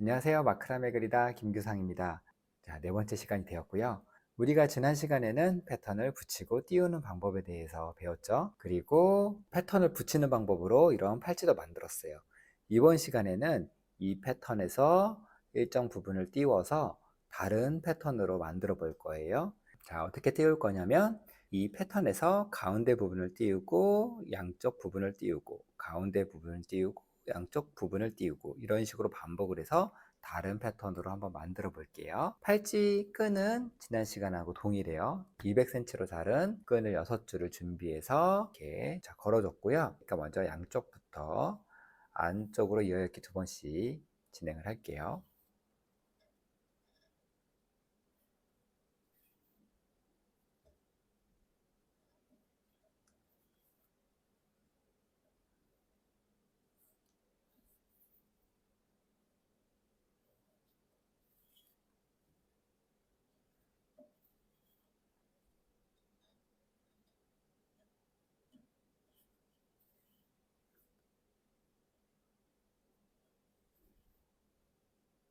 안녕하세요. 마크라메 그리다 김규상입니다. 자, 네 번째 시간이 되었고요. 우리가 지난 시간에는 패턴을 붙이고 띄우는 방법에 대해서 배웠죠. 그리고 패턴을 붙이는 방법으로 이런 팔찌도 만들었어요. 이번 시간에는 이 패턴에서 일정 부분을 띄워서 다른 패턴으로 만들어 볼 거예요. 자, 어떻게 띄울 거냐면 이 패턴에서 가운데 부분을 띄우고 양쪽 부분을 띄우고 가운데 부분을 띄우고 양쪽 부분을 띄우고 이런 식으로 반복을 해서 다른 패턴으로 한번 만들어 볼게요. 팔찌 끈은 지난 시간하고 동일해요. 200cm로 자른 끈을 6줄을 준비해서 이렇게 걸어줬고요. 그러니까 먼저 양쪽부터 안쪽으로 이어읽기 2번씩 진행을 할게요.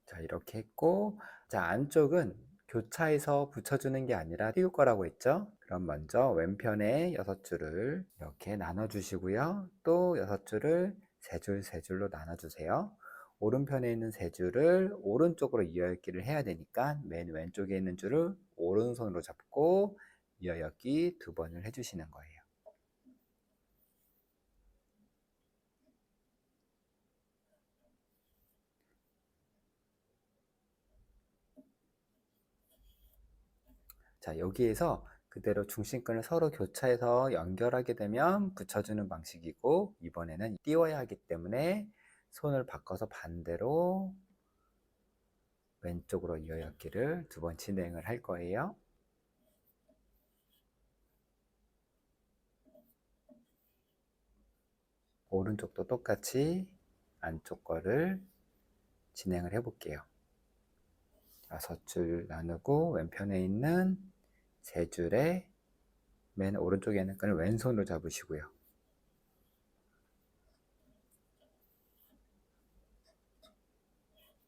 자, 이렇게 했고, 자, 안쪽은 교차해서 붙여주는 게 아니라 띄울 거라고 했죠? 그럼 먼저 왼편에 6줄을 이렇게 나눠주시고요. 또 6줄을 3줄, 3줄로 나눠주세요. 오른편에 있는 3줄을 오른쪽으로 이어읽기를 해야 되니까 맨 왼쪽에 있는 줄을 오른손으로 잡고 이어읽기 2번을 해주시는 거예요. 자, 여기에서 그대로 중심끈을 서로 교차해서 연결하게 되면 붙여주는 방식이고, 이번에는 띄워야 하기 때문에 손을 바꿔서 반대로 왼쪽으로 이어받기를 2번 진행을 할 거예요. 오른쪽도 똑같이 안쪽 거를 진행을 해 볼게요. 6줄 나누고 왼편에 있는 3줄에 맨 오른쪽에 있는 끈을 왼손으로 잡으시고요.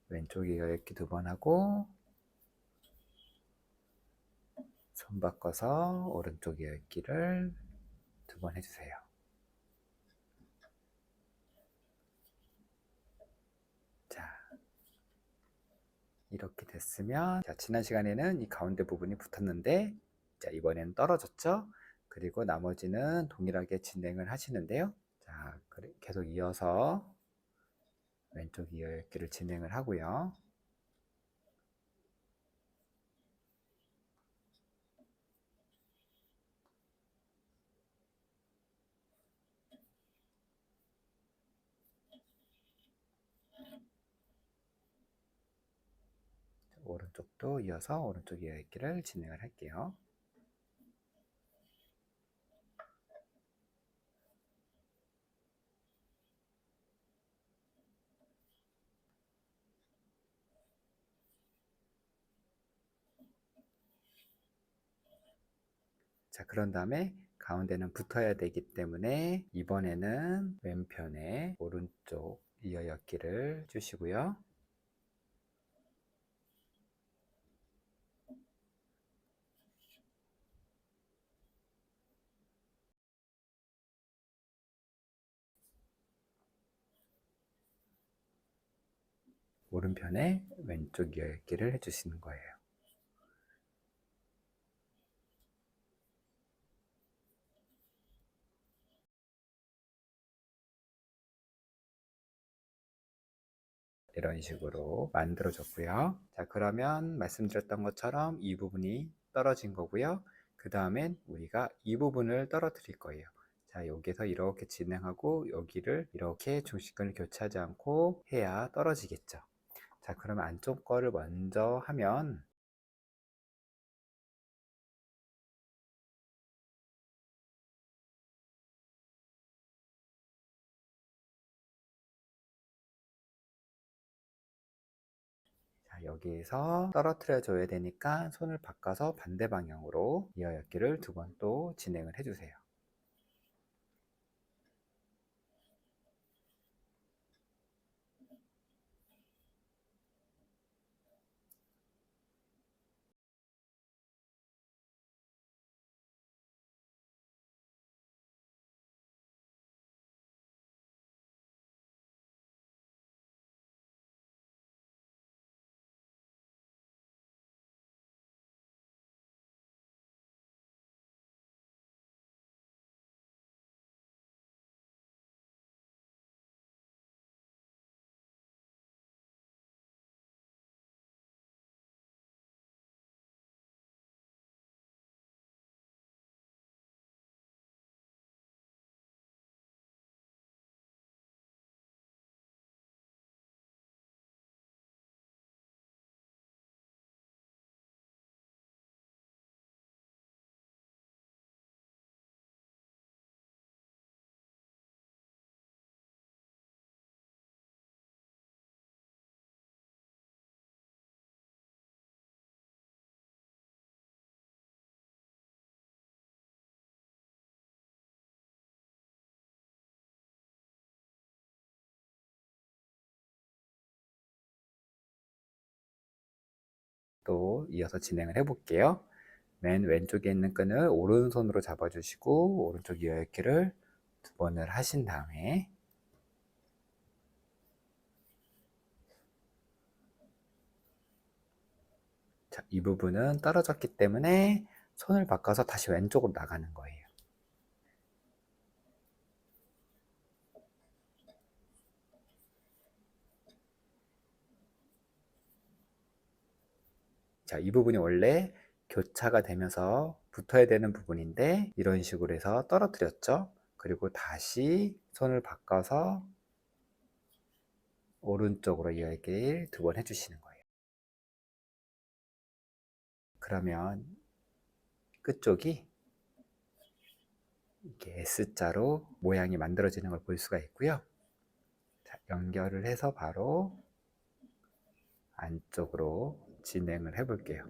왼쪽 이어읽기 2번 하고 손 바꿔서 오른쪽 이어읽기를 2번 해주세요. 자, 이렇게 됐으면, 자, 지난 시간에는 이 가운데 부분이 붙었는데, 자, 이번에는 떨어졌죠? 그리고 나머지는 동일하게 진행을 하시는데요. 자, 계속 이어서 왼쪽 이어읽기를 진행을 하고요. 오른쪽도 이어서 오른쪽 이어읽기를 진행을 할게요. 자, 그런 다음에 가운데는 붙어야 되기 때문에 이번에는 왼편에 오른쪽 이어읽기를 주시고요. 오른편에 왼쪽 이어읽기를 해주시는 거예요. 이런 식으로 만들어줬고요. 자, 그러면 말씀드렸던 것처럼 이 부분이 떨어진 거고요. 그 다음엔 우리가 이 부분을 떨어뜨릴 거예요. 자, 여기서 이렇게 진행하고 여기를 이렇게 중심끈을 교차하지 않고 해야 떨어지겠죠. 자, 그러면 안쪽 거를 먼저 하면, 자, 여기에서 떨어뜨려 줘야 되니까 손을 바꿔서 반대 방향으로 이어읽기를 2번 또 진행을 해주세요. 또 이어서 진행을 해 볼게요. 맨 왼쪽에 있는 끈을 오른손으로 잡아주시고 오른쪽 이어읽기를 두 번을 하신 다음에 자, 이 부분은 떨어졌기 때문에 손을 바꿔서 다시 왼쪽으로 나가는 거예요. 자, 이 부분이 원래 교차가 되면서 붙어야 되는 부분인데 이런 식으로 해서 떨어뜨렸죠. 그리고 다시 손을 바꿔서 오른쪽으로 이어있길 두 번 해주시는 거예요. 그러면 끝쪽이 이렇게 S자로 모양이 만들어지는 걸 볼 수가 있고요. 자, 연결을 해서 바로 안쪽으로 진행을 해 볼게요.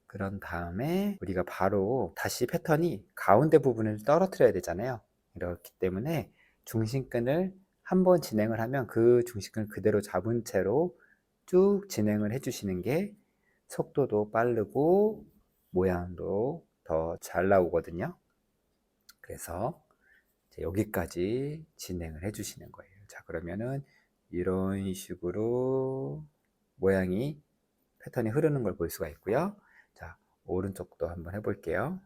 그런 다음에 우리가 바로 다시 패턴이 가운데 부분을 떨어뜨려야 되잖아요. 그렇기 때문에 중심끈을 한번 진행을 하면 그 중심끈을 그대로 잡은 채로 쭉 진행을 해 주시는 게 속도도 빠르고 모양도 더 잘 나오거든요. 그래서 여기까지 진행을 해 주시는 거예요. 자, 그러면은 이런 식으로 모양이 패턴이 흐르는 걸 볼 수가 있고요. 자, 오른쪽도 한번 해볼게요.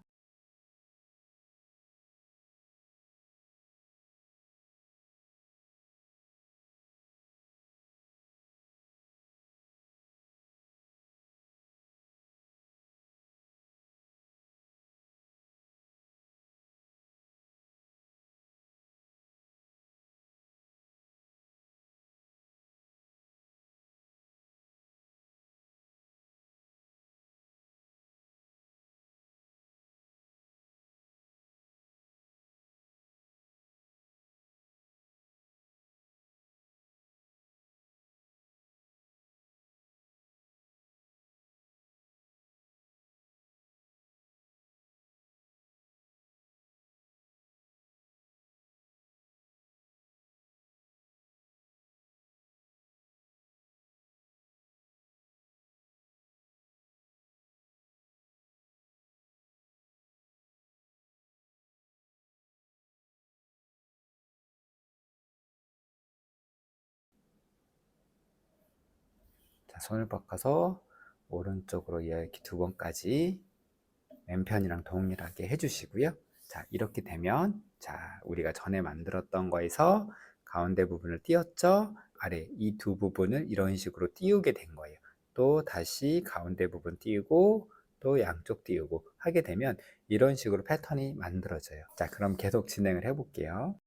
자, 손을 바꿔서 오른쪽으로 이렇게 두 번까지 왼편이랑 동일하게 해주시고요. 자, 이렇게 되면 자, 우리가 전에 만들었던 거에서 가운데 부분을 띄웠죠. 아래 이 두 부분을 이런 식으로 띄우게 된 거예요. 또 다시 가운데 부분 띄우고 또 양쪽 띄우고 하게 되면 이런 식으로 패턴이 만들어져요. 자, 그럼 계속 진행을 해 볼게요.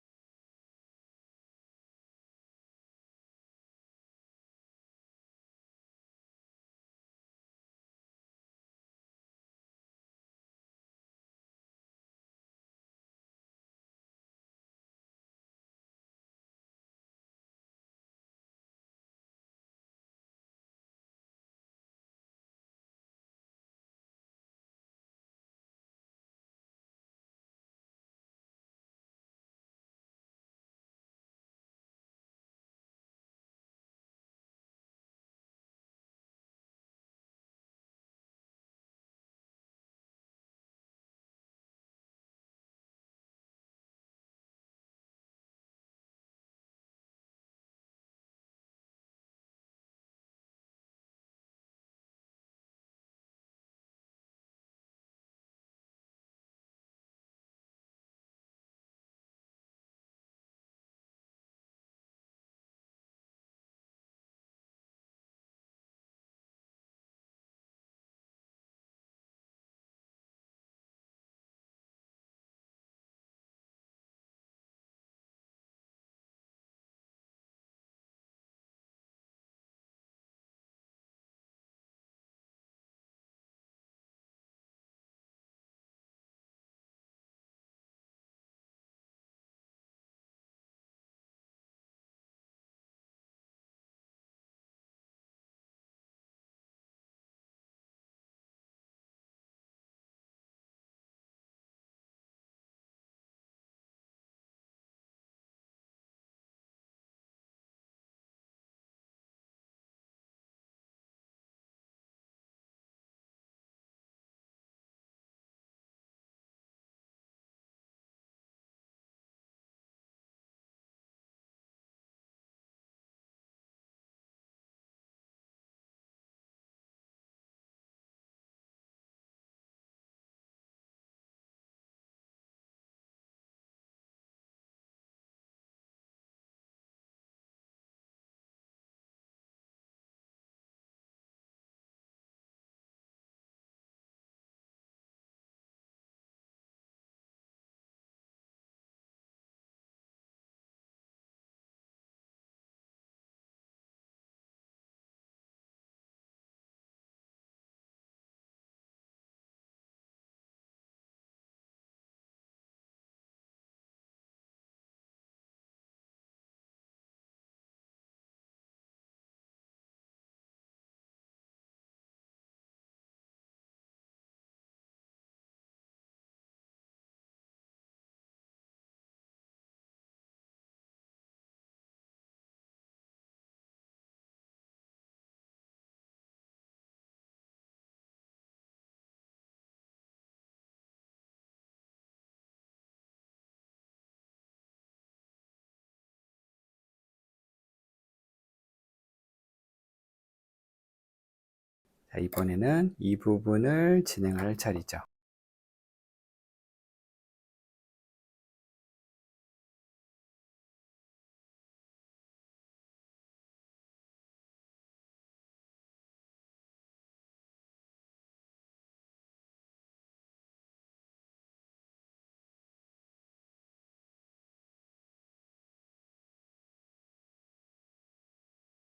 자, 이번에는 이 부분을 진행할 차례죠.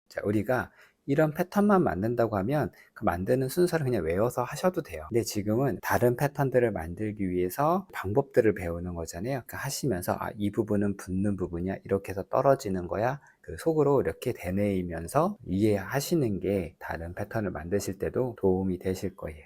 자, 우리가 이런 패턴만 만든다고 하면 그 만드는 순서를 그냥 외워서 하셔도 돼요. 근데 지금은 다른 패턴들을 만들기 위해서 방법들을 배우는 거잖아요. 그러니까 하시면서 아, 이 부분은 붙는 부분이야. 이렇게 해서 떨어지는 거야. 그 속으로 이렇게 되뇌이면서 이해하시는 게 다른 패턴을 만드실 때도 도움이 되실 거예요.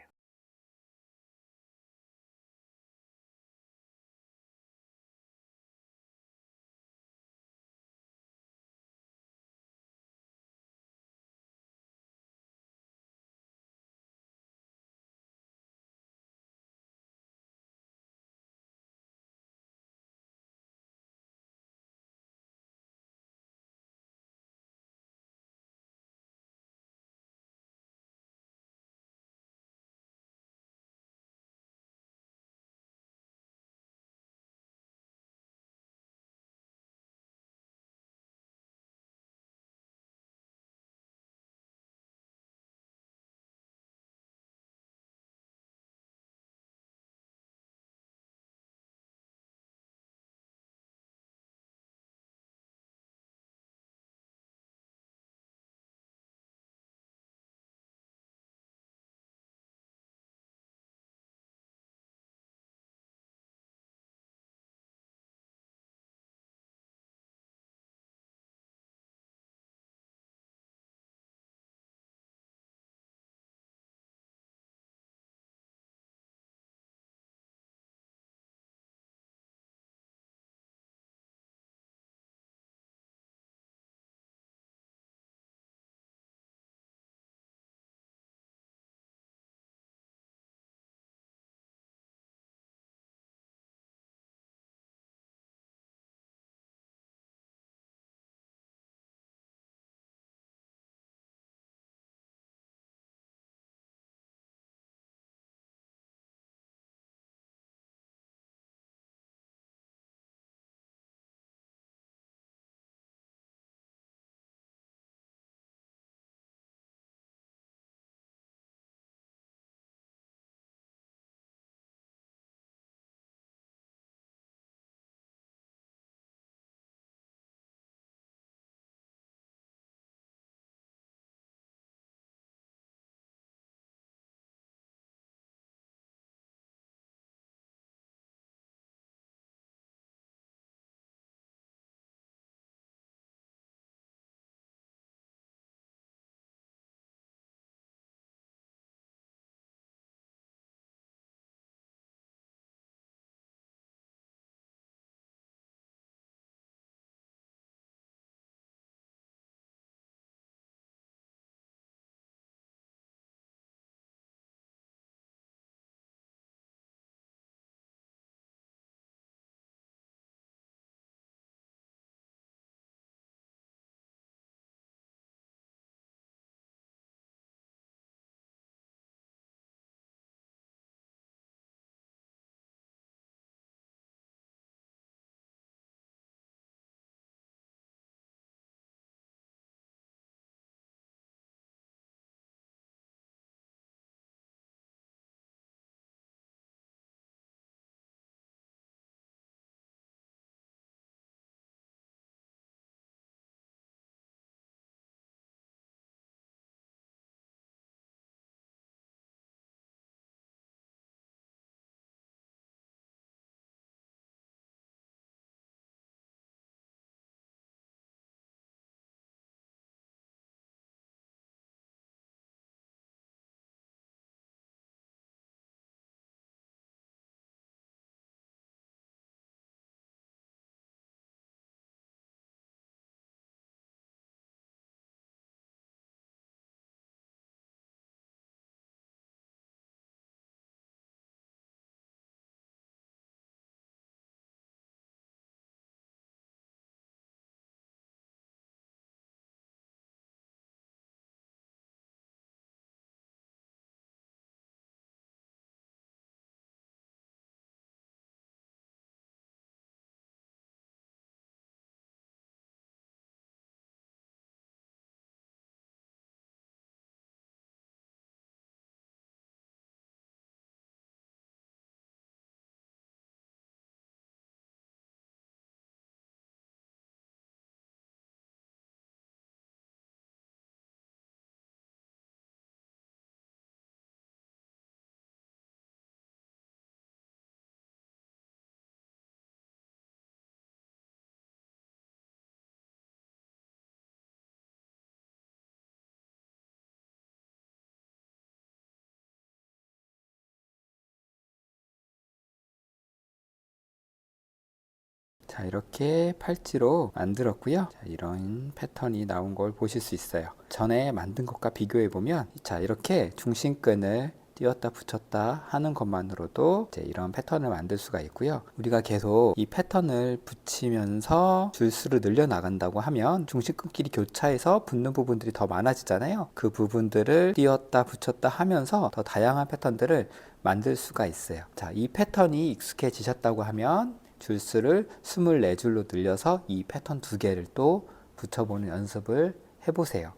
자, 이렇게 팔찌로 만들었고요. 자, 이런 패턴이 나온 걸 보실 수 있어요. 전에 만든 것과 비교해 보면, 자, 이렇게 중심끈을 띄었다 붙였다 하는 것만으로도 이제 이런 패턴을 만들 수가 있고요. 우리가 계속 이 패턴을 붙이면서 줄수를 늘려 나간다고 하면 중심끈끼리 교차해서 붙는 부분들이 더 많아지잖아요. 그 부분들을 띄었다 붙였다 하면서 더 다양한 패턴들을 만들 수가 있어요. 자, 이 패턴이 익숙해지셨다고 하면 줄수를 24줄로 늘려서 이 패턴 두 개를 또 붙여보는 연습을 해보세요.